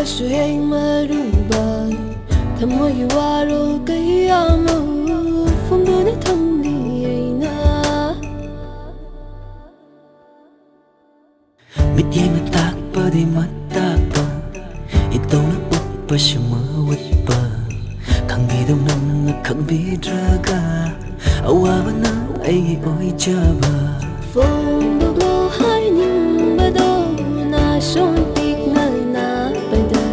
suy mà ruba thầm mơ yêu aro cái amo phong đưa để thầm đi na biết gì mà tak pa di mata pa ito na uppa shima wippa kang bidong nam na kang bidraga awa na ay oi chaba phong đưa lo hai ning ba do na son tik na na ba da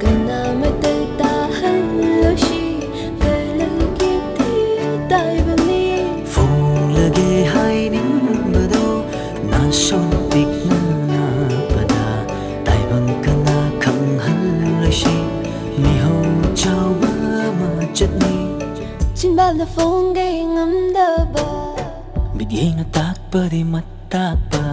kana ma te ta han lo shi ke la ki ti dai ba ni phong lage hai ning ba do na son tik na na ba da tai bang kana khang han lo shi mi ho chao ba ma chat ni chin ba la phong ge ngam da ba biết gì nó tak pa di mata pa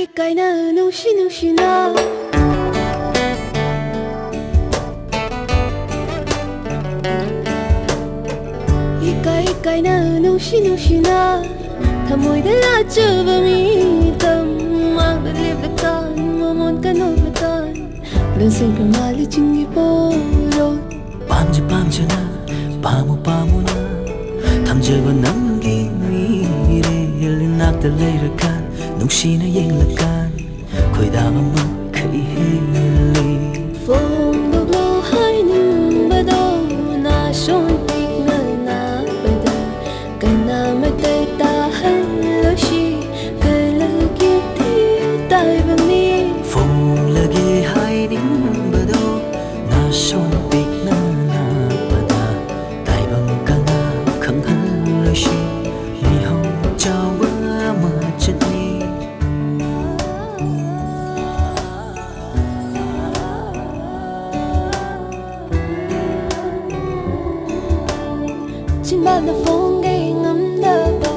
ikai na no shi na ikai na no shi na thamoi da la chuba mi tam mang da lip da kan momon ka no da kan đơn sinh ka mali chingi po ro pam je na pamu na tham je ba nam gi mi re yel nak da le ra kan nung shi na yeng la kan khoi da ba ma khai li phong do lo hai ning ba do na son tik na na ba da kana ma te ta han lo shi ke la ki ti dai ba ni phong lage hai ding ba do na son tik na na ba da tai bang kana khang han lo shi mi ho chao ba ma chat ni chin ba la phong ge ngam da ba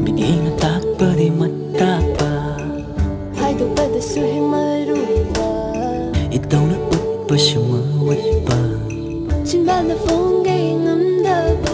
biết gì nó tak pa di mata pa hai do ba da su he ma ru ba ito na uppa shima wippa chin ba la phong ge ngam da ba